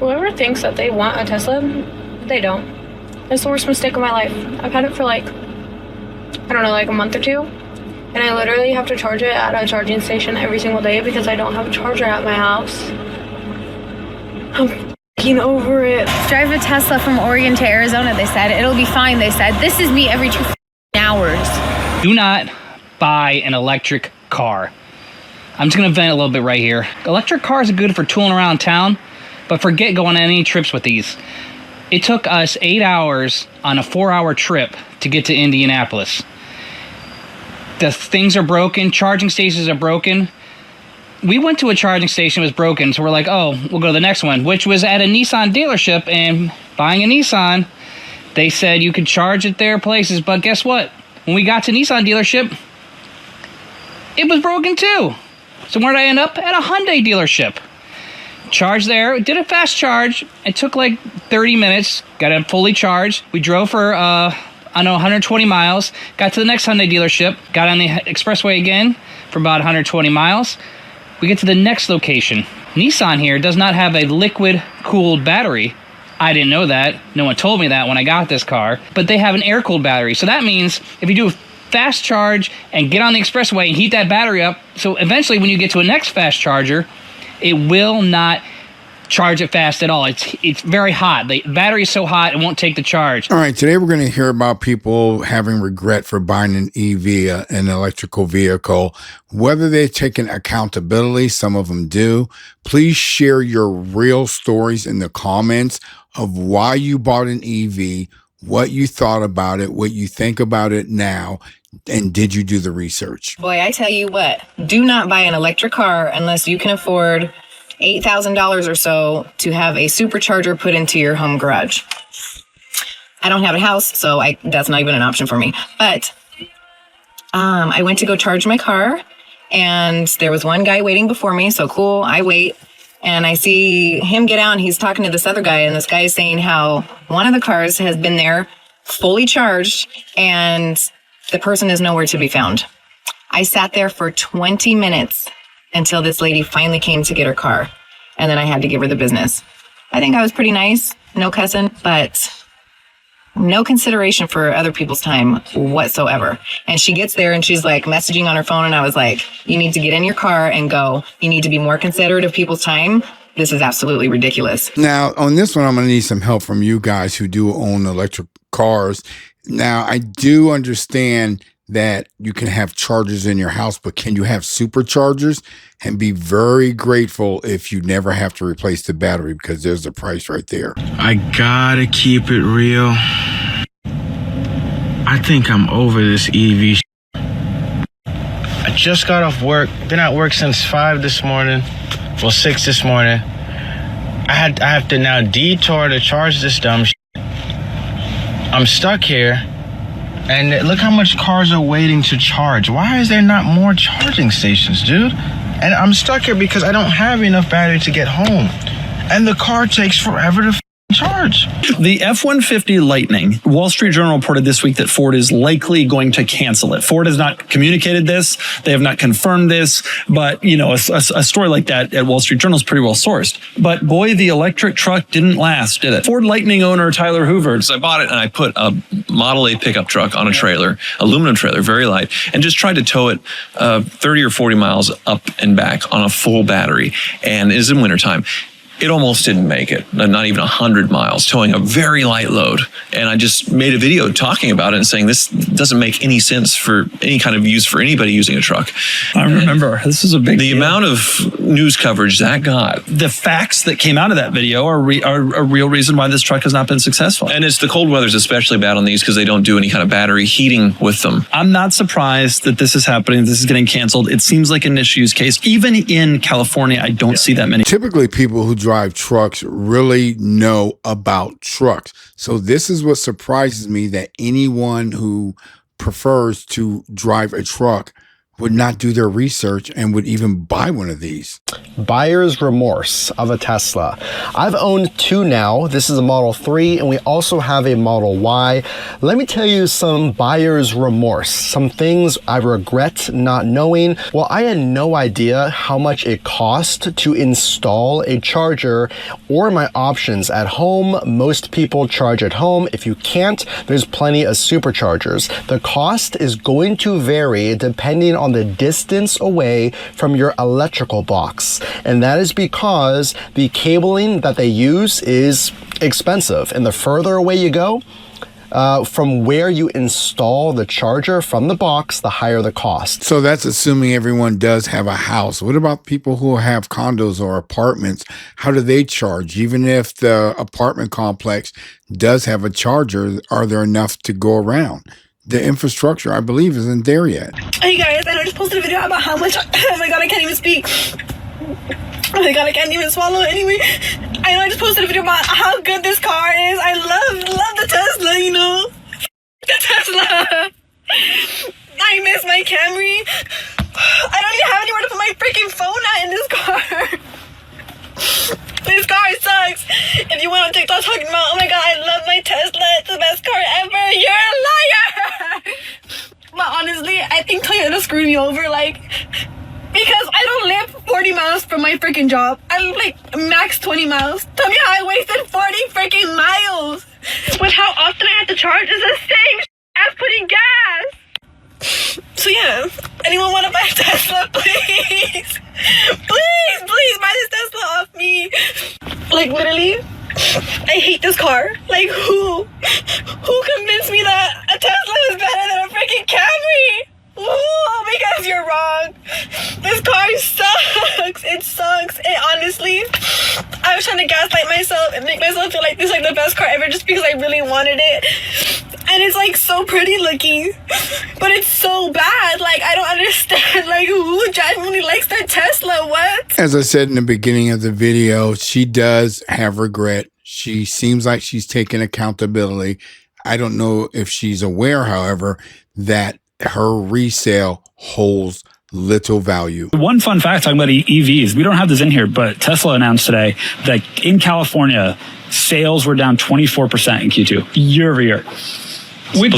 Whoever thinks that they want a Tesla, they don't. It's the worst mistake of my life. I've had it for like, I don't know, like a month or two. And I literally have to charge it at a charging station every single day because I don't have a charger at my house. I'm f***ing over it. Drive a Tesla from Oregon to Arizona, they said. It'll be fine, they said. This is me every 2 hours. Do not buy an electric car. I'm just gonna vent a little bit right here. Electric cars are good for tooling around town, but forget going on any trips with these. It took us 8 hours on a 4-hour trip to get to Indianapolis. The things are broken, charging stations are broken. We went to a charging station that was broken, so we're like, oh, we'll go to the next one, which was at a Nissan dealership, and buying a Nissan, they said you could charge at their places, but guess what? When we got to Nissan dealership, it was broken too. So where did I end up? At a Hyundai dealership. Charged there, did a fast charge. It took like 30 minutes, got it fully charged. We drove for, 120 miles, got to the next Hyundai dealership, got on the expressway again for about 120 miles. We get to the next location. Nissan here does not have a liquid-cooled battery. I didn't know that. No one told me that when I got this car. But they have an air-cooled battery. So that means if you do a fast charge and get on the expressway and heat that battery up, so eventually when you get to a next fast charger, it will not charge it fast at all. It's very hot. The battery is so hot, it won't take the charge. All right, today we're going to hear about people having regret for buying an EV, an electrical vehicle, whether they've taken accountability. Some of them do. Please share your real stories in the comments of why you bought an EV, what you thought about it, what you think about it now, and did you do the research? Boy, I tell you what, do not buy an electric car unless you can afford $8,000 or so to have a supercharger put into your home garage. I don't have a house, so that's not even an option for me. But I went to go charge my car, and there was one guy waiting before me, so cool, I wait. And I see him get out, and he's talking to this other guy, and this guy is saying how one of the cars has been there fully charged, and the person is nowhere to be found. I sat there for 20 minutes until this lady finally came to get her car. And then I had to give her the business. I think I was pretty nice, no cussing, but no consideration for other people's time whatsoever. And she gets there and she's like messaging on her phone. And I was like, you need to get in your car and go. You need to be more considerate of people's time. This is absolutely ridiculous. Now, on this one, I'm going to need some help from you guys who do own electric cars. Now, I do understand that you can have chargers in your house, but can you have superchargers? And be very grateful if you never have to replace the battery, because there's the price right there. I gotta keep it real. I think I'm over this EV. I just got off work. Been at work since 5 this morning. Well, 6 this morning. I have to now detour to charge this dumb shit. I'm stuck here. And look how much cars are waiting to charge. Why is there not more charging stations, dude? And I'm stuck here because I don't have enough battery to get home. And the car takes forever to charge. The F-150 Lightning, Wall Street Journal reported this week that Ford is likely going to cancel it. Ford has not communicated this. They have not confirmed this. But, you know, a story like that at Wall Street Journal is pretty well sourced. But boy, the electric truck didn't last, did it? Ford Lightning owner Tyler Hoover. So I bought it and I put a Model A pickup truck on a trailer, aluminum trailer, very light, and just tried to tow it 30 or 40 miles up and back on a full battery. And it is in wintertime. It almost didn't make it, not even 100 miles, towing a very light load. And I just made a video talking about it and saying this doesn't make any sense for any kind of use for anybody using a truck. I remember, this is a big deal. Amount of news coverage that got. The facts that came out of that video are a real reason why this truck has not been successful. And it's the cold weather's especially bad on these because they don't do any kind of battery heating with them. I'm not surprised that this is happening. This is getting canceled. It seems like a niche use case. Even in California, I don't see that many. Typically, people who drive trucks really know about trucks. So this is what surprises me, that anyone who prefers to drive a truck would not do their research and would even buy one of these. Buyer's remorse of a Tesla. I've owned two now. This is a Model 3 and we also have a Model Y. Let me tell you some buyer's remorse, some things I regret not knowing. Well, I had no idea how much it cost to install a charger or my options at home. Most people charge at home. If you can't, there's plenty of superchargers. The cost is going to vary depending on the distance away from your electrical box. And that is because the cabling that they use is expensive. And the further away you go, from where you install the charger from the box, the higher the cost. So that's assuming everyone does have a house. What about people who have condos or apartments? How do they charge? Even if the apartment complex does have a charger, are there enough to go around? The infrastructure, I believe, isn't there yet. Hey guys, I just posted a video about how much, oh my god, I can't even speak. Oh my god, I can't even swallow anyway. I just posted a video about how good this car is. I love the Tesla, you know. The Tesla. I miss my Camry. I don't even have anywhere to put my freaking phone at in this car. This car sucks. If you went on TikTok talking about, oh my god, I love my Tesla, it's the best car ever, you're a liar. But honestly, I think Toyota screwed me over, like, because I don't live 40 miles from my freaking job. I live like max 20 miles. Tell me how I wasted 40 freaking miles. With how often I have to charge is the same as putting gas. So yeah, anyone want to buy a Tesla, please? Please buy this Tesla off me. Like literally, I hate this car. Like who convinced me that a Tesla is better than a freaking Camry? Ooh, because you're wrong. This car sucks. It sucks. And honestly, I was trying to gaslight myself and make myself feel like this is like the best car ever just because I really wanted it. And it's like so pretty looking, but it's so bad. Like I don't understand. Like who genuinely likes their Tesla? What? As I said in the beginning of the video, she does have regret. She seems like she's taking accountability. I don't know if she's aware, however, that her resale holds little value. One fun fact talking about EVs, we don't have this in here, but Tesla announced today that in California, sales were down 24% in Q2, year over year. Which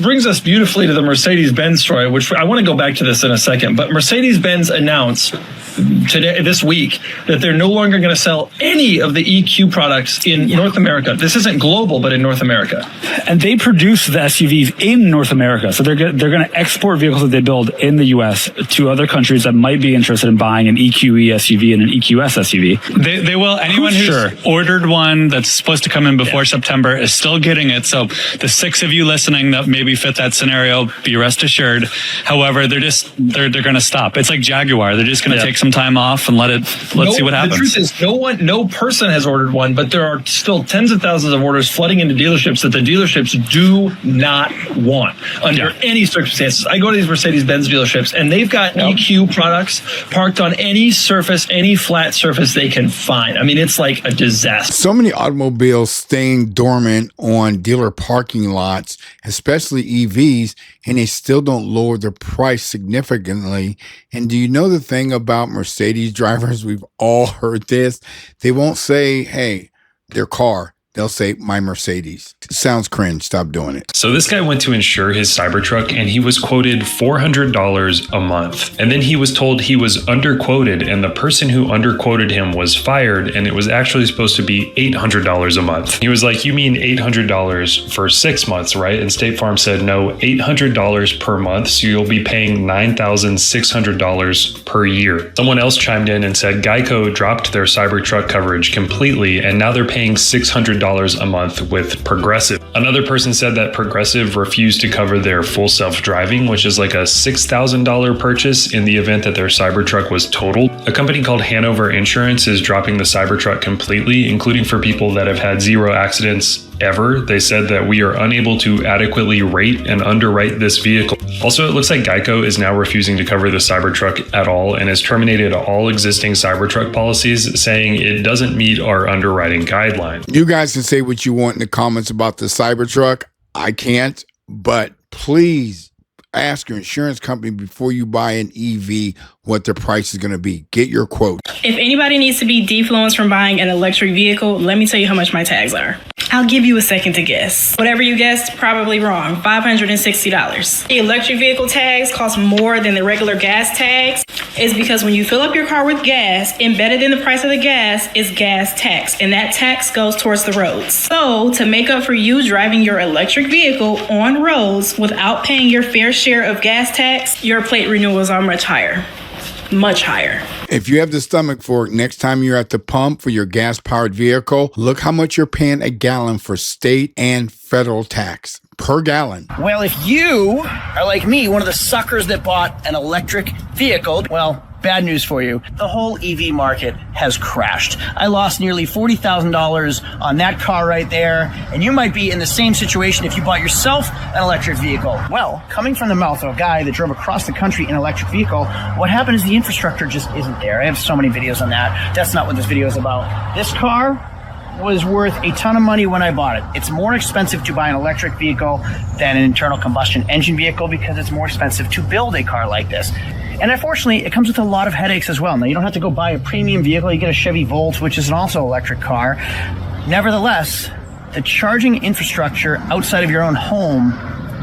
brings us beautifully to the Mercedes-Benz story, which I want to go back to this in a second, but Mercedes-Benz announced this week that they're no longer going to sell any of the EQ products in North America. This isn't global, but in North America. And they produce the SUVs in North America. So they're going to export vehicles that they build in the US to other countries that might be interested in buying an EQE SUV and an EQS SUV. They will. Anyone who's ordered one that's supposed to come in before September is still getting it. So the 6 of you listening that maybe fit that scenario, be rest assured. However, they're going to stop. It's like Jaguar. They're just going to take some time off and let's see what happens. The truth is, no person has ordered one, but there are still tens of thousands of orders flooding into dealerships that the dealerships do not want under any circumstances. I go to these Mercedes-Benz dealerships and they've got EQ products parked on any surface, any flat surface they can find. I mean, it's like a disaster. So many automobiles staying dormant on dealer parking lots, especially EVs, and they still don't lower the price significantly. And do you know the thing about Mercedes drivers? We've all heard this. They won't say, hey, their car. They'll say, my Mercedes. Sounds cringe. Stop doing it. So this guy went to insure his Cybertruck and he was quoted $400 a month. And then he was told he was underquoted and the person who underquoted him was fired and it was actually supposed to be $800 a month. He was like, you mean $800 for 6 months, right? And State Farm said, no, $800 per month. So you'll be paying $9,600 per year. Someone else chimed in and said Geico dropped their Cybertruck coverage completely and now they're paying $600 a month with Progressive. Another person said that Progressive refused to cover their full self-driving, which is like a $6,000 purchase in the event that their Cybertruck was totaled. A company called Hanover Insurance is dropping the Cybertruck completely, including for people that have had 0 accidents ever. They said that we are unable to adequately rate and underwrite this vehicle. Also, it looks like Geico is now refusing to cover the Cybertruck at all and has terminated all existing Cybertruck policies, saying it doesn't meet our underwriting guidelines. You guys can say what you want in the comments about the Cybertruck. I can't, but please, Ask your insurance company before you buy an EV what the price is going to be. Get your quote. If anybody needs to be defluenced from buying an electric vehicle, let me tell you how much my tags are. I'll give you a second to guess. Whatever you guessed, probably wrong. $560. The electric vehicle tags cost more than the regular gas tags. It's because when you fill up your car with gas, embedded in the price of the gas is gas tax, and that tax goes towards the roads. So to make up for you driving your electric vehicle on roads without paying your fair share of gas tax, your plate renewals are much higher. Much higher. If you have the stomach for it, next time you're at the pump for your gas-powered vehicle, look how much you're paying a gallon for state and federal tax per gallon. Well, if you are like me, one of the suckers that bought an electric vehicle, well, bad news for you. The whole EV market has crashed. I lost nearly $40,000 on that car right there, and you might be in the same situation if you bought yourself an electric vehicle. Well, coming from the mouth of a guy that drove across the country in an electric vehicle, what happened is the infrastructure just isn't there. I have so many videos on that. That's not what this video is about. This car was worth a ton of money when I bought it. It's more expensive to buy an electric vehicle than an internal combustion engine vehicle because it's more expensive to build a car like this. And unfortunately, it comes with a lot of headaches as well. Now, you don't have to go buy a premium vehicle. You get a Chevy Volt, which is an also electric car. Nevertheless, the charging infrastructure outside of your own home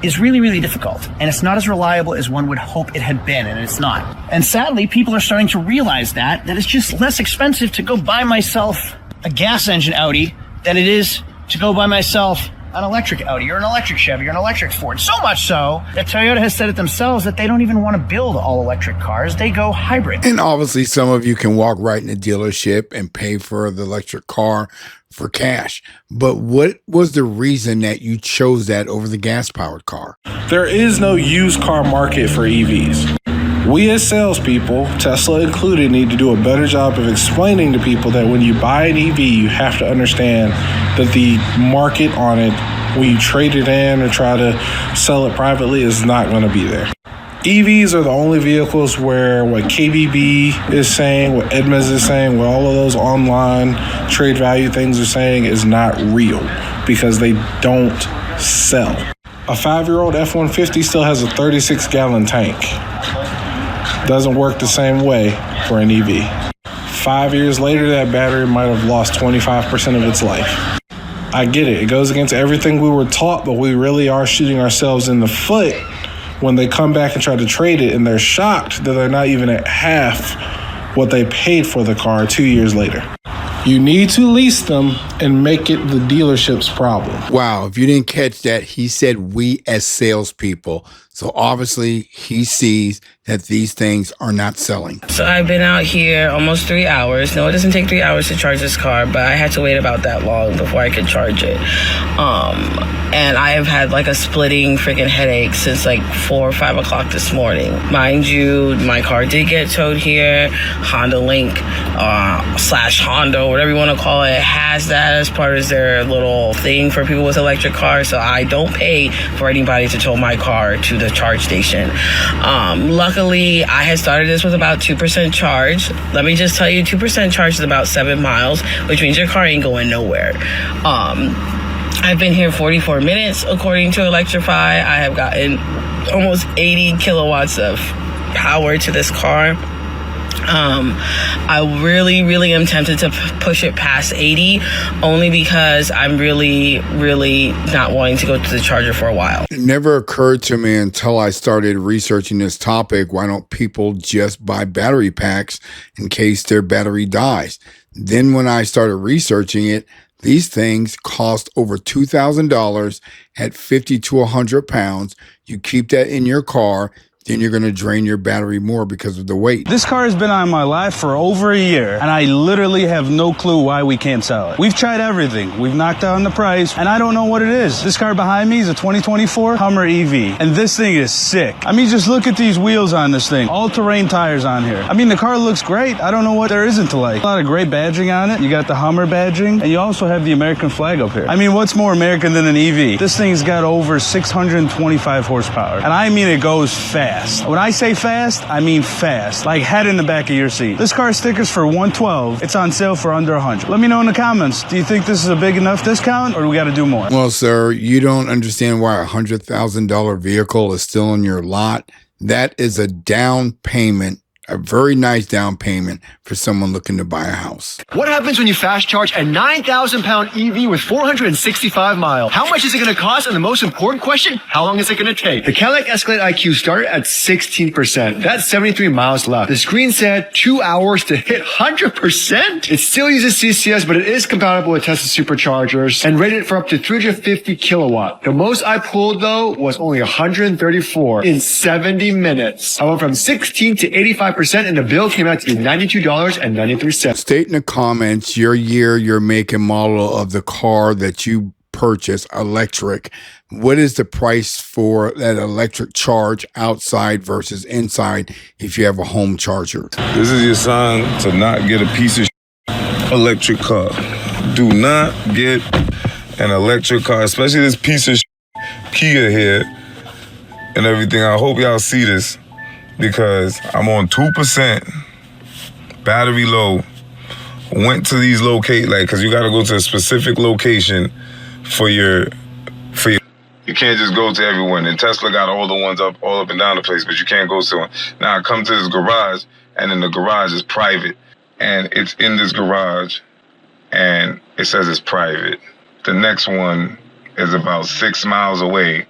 is really, really difficult. And it's not as reliable as one would hope it had been, and it's not. And sadly, people are starting to realize that it's just less expensive to go buy myself a gas engine Audi than it is to go buy myself an electric Audi or an electric Chevy or an electric Ford. So much so that Toyota has said it themselves that they don't even want to build all electric cars. They go hybrid. And obviously some of you can walk right in the dealership and pay for the electric car for cash. But what was the reason that you chose that over the gas-powered car? There is no used car market for EVs. We as salespeople, Tesla included, need to do a better job of explaining to people that when you buy an EV, you have to understand that the market on it, when you trade it in or try to sell it privately, is not going to be there. EVs are the only vehicles where what KBB is saying, what Edmunds is saying, what all of those online trade value things are saying is not real because they don't sell. A 5-year-old F-150 still has a 36-gallon tank. Doesn't work the same way for an EV. 5 years later, that battery might have lost 25% of its life. I get it. It goes against everything we were taught, but we really are shooting ourselves in the foot when they come back and try to trade it, and they're shocked that they're not even at half what they paid for the car 2 years later. You need to lease them and make it the dealership's problem. Wow, if you didn't catch that, he said we as salespeople. So obviously he sees that these things are not selling. So I've been out here almost 3 hours. No, it doesn't take 3 hours to charge this car, but I had to wait about that long before I could charge it. And I have had like a splitting freaking headache since like 4 or 5 o'clock this morning. Mind you, my car did get towed here. Honda Link / Honda, whatever you want to call it, has that as part of their little thing for people with electric cars. So I don't pay for anybody to tow my car to the charge station. Luckily, I had started this with about 2% charge. Let me just tell you, 2% charge is about 7 miles, which means your car ain't going nowhere. I've been here 44 minutes, according to Electrify. I have gotten almost 80 kilowatts of power to this car. I really, really am tempted to push it past 80, only because I'm really, really not wanting to go to the charger for a while. It never occurred to me until I started researching this topic, why don't people just buy battery packs in case their battery dies? Then when I started researching it, these things cost over $2,000 at 50 to 100 pounds. You keep that in your car, then you're going to drain your battery more because of the weight. This car has been on my life for over a year, and I literally have no clue why we can't sell it. We've tried everything. We've knocked down the price, and I don't know what it is. This car behind me is a 2024 Hummer EV, and this thing is sick. I mean, just look at these wheels on this thing. All-terrain tires on here. I mean, the car looks great. I don't know what there isn't to like. A lot of great badging on it. You got the Hummer badging, and you also have the American flag up here. I mean, what's more American than an EV? This thing's got over 625 horsepower, and I mean it goes fast. fast. When I say fast, I mean fast. Like head in the back of your seat. This car stickers for $112. It's on sale for under $100. Let me know in the comments. Do you think this is a big enough discount, or do we got to do more? Well, sir, you don't understand why a $100,000 vehicle is still on your lot. That is a down payment, a very nice down payment for someone looking to buy a house. What happens when you fast charge a 9,000-pound EV with 465 miles? How much is it going to cost? And the most important question, how long is it going to take? The Cadillac Escalade IQ started at 16%. That's 73 miles left. The screen said 2 hours to hit 100%. It still uses CCS, but it is compatible with Tesla superchargers and rated for up to 350 kilowatt. The most I pulled, though, was only 134 in 70 minutes. I went from 16 to 85%, and the bill came out to be $92.93. State in the comments your year, your make and model of the car that you purchase, electric. What is the price for that electric charge outside versus inside if you have a home charger? This is your sign to not get a piece of electric car. Do not get an electric car, especially this piece of Kia here and everything. I hope y'all see this, because I'm on 2%, battery low. Went to these because you got to go to a specific location for your. You can't just go to everyone. And Tesla got all the ones all up and down the place, but you can't go to one. Now I come to this garage, and then the garage is private, and it's in this garage, and it says it's private. The next one is about 6 miles away.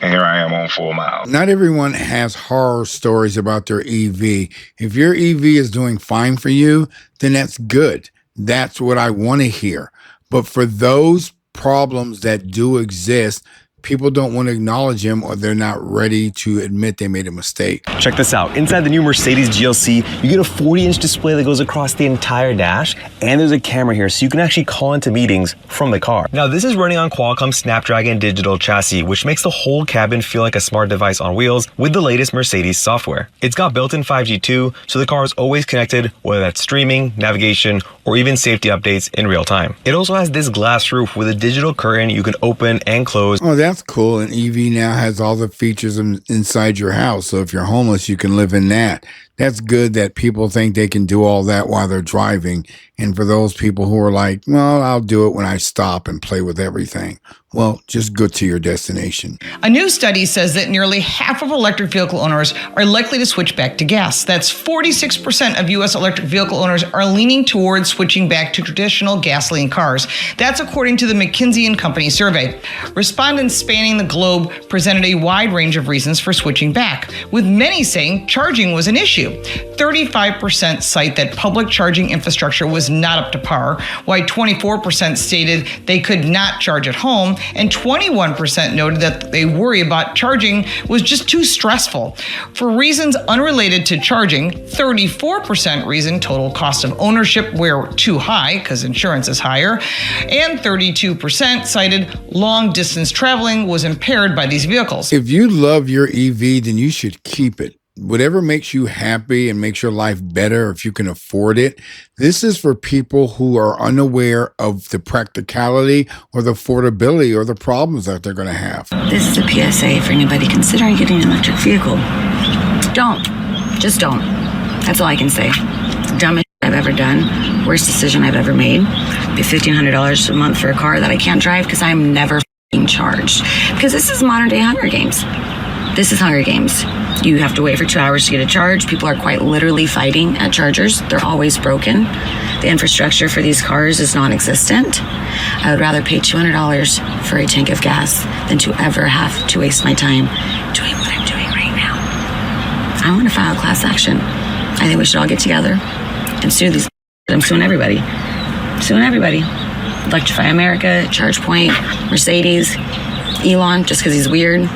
And here I am on 4 miles. Not everyone has horror stories about their EV. If your EV is doing fine for you, then that's good. That's what I want to hear. But for those problems that do exist, people don't want to acknowledge them, or they're not ready to admit they made a mistake. Check this out. Inside the new Mercedes GLC, you get a 40-inch display that goes across the entire dash, and there's a camera here so you can actually call into meetings from the car. Now, this is running on Qualcomm Snapdragon digital chassis, which makes the whole cabin feel like a smart device on wheels with the latest Mercedes software. It's got built-in 5G too, so the car is always connected, whether that's streaming, navigation, or even safety updates in real time. It also has this glass roof with a digital curtain you can open and close. Oh, that's cool. An EV now has all the features inside your house. So if you're homeless, you can live in that. That's good that people think they can do all that while they're driving. And for those people who are like, well, I'll do it when I stop and play with everything. Well, just go to your destination. A new study says that nearly half of electric vehicle owners are likely to switch back to gas. That's 46% of U.S. electric vehicle owners are leaning towards switching back to traditional gasoline cars. That's according to the McKinsey & Company survey. Respondents spanning the globe presented a wide range of reasons for switching back, with many saying charging was an issue. 35% cite that public charging infrastructure was not up to par, while 24% stated they could not charge at home, and 21% noted that they worry about charging was just too stressful. For reasons unrelated to charging, 34% reason total cost of ownership were too high because insurance is higher, and 32% cited long distance traveling was impaired by these vehicles. If you love your EV, then you should keep it. Whatever makes you happy and makes your life better, if you can afford it. This is for people who are unaware of the practicality or the affordability or the problems that they're going to have. This is a PSA for anybody considering getting an electric vehicle. Don't. Just don't. That's all I can say. Dumbest I've ever done. Worst decision I've ever made. Pay $1,500 a month for a car that I can't drive because I'm never charged. Because this is modern day Hunger Games. This is Hunger Games. You have to wait for 2 hours to get a charge. People are quite literally fighting at chargers. They're always broken. The infrastructure for these cars is non-existent. I would rather pay $200 for a tank of gas than to ever have to waste my time doing what I'm doing right now. I want to file a class action. I think we should all get together and sue these. I'm suing everybody. Suing everybody. Electrify America, ChargePoint, Mercedes, Elon, just because he's weird.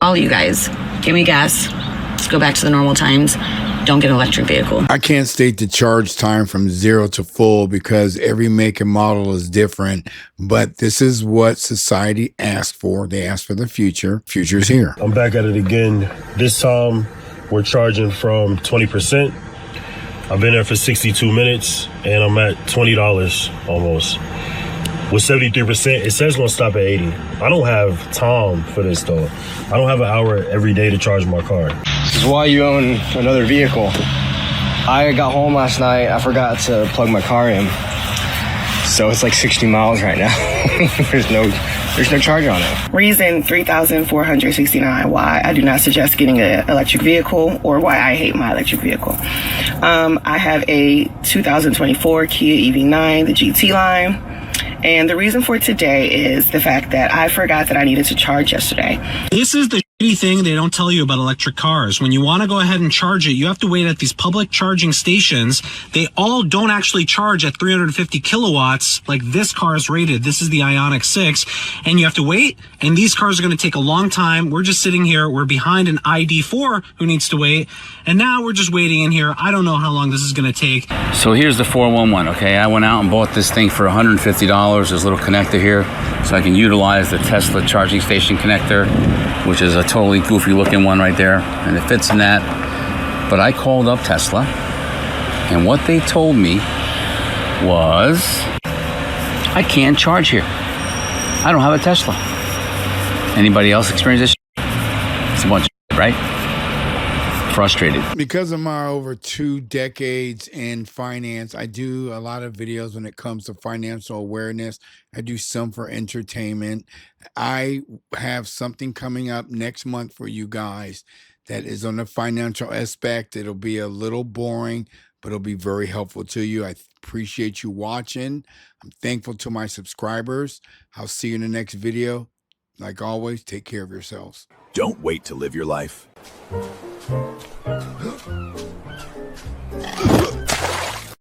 All you guys, give me gas. Let's go back to the normal times. Don't get an electric vehicle. I can't state the charge time from 0 to full because every make and model is different, but this is what society asked for. They asked for the future. Future's here. I'm back at it again. This time, we're charging from 20%. I've been there for 62 minutes, and I'm at $20 almost. with 73%, it says gonna stop at 80. I don't have time for this though. I don't have an hour every day to charge my car. This is why you own another vehicle. I got home last night, I forgot to plug my car in. So it's like 60 miles right now. There's no charge on it. Reason 3,469 why I do not suggest getting an electric vehicle or why I hate my electric vehicle. I have a 2024 Kia EV9, the GT line. And the reason for today is the fact that I forgot that I needed to charge yesterday. This is the shitty thing they don't tell you about electric cars. When you want to go ahead and charge it, you have to wait at these public charging stations. They all don't actually charge at 350 kilowatts like this car is rated. This is the Ioniq 6. And you have to wait. And these cars are going to take a long time. We're just sitting here. We're behind an ID4 who needs to wait. And now we're just waiting in here. I don't know how long this is going to take. So here's the 411, okay? I went out and bought this thing for $150. There's a little connector here so I can utilize the Tesla charging station connector, which is a totally goofy looking one right there, and it fits in that. But I called up Tesla, and what they told me was I can't charge here. I don't have a Tesla. Anybody else experience this? It's a bunch of shit, right? Frustrated. Because of my over 2 decades in finance, I do a lot of videos when it comes to financial awareness. I do some for entertainment. I have something coming up next month for you guys that is on the financial aspect. It'll be a little boring, but it'll be very helpful to you. I appreciate you watching. I'm thankful to my subscribers. I'll see you in the next video. Like always, take care of yourselves. Don't wait to live your life.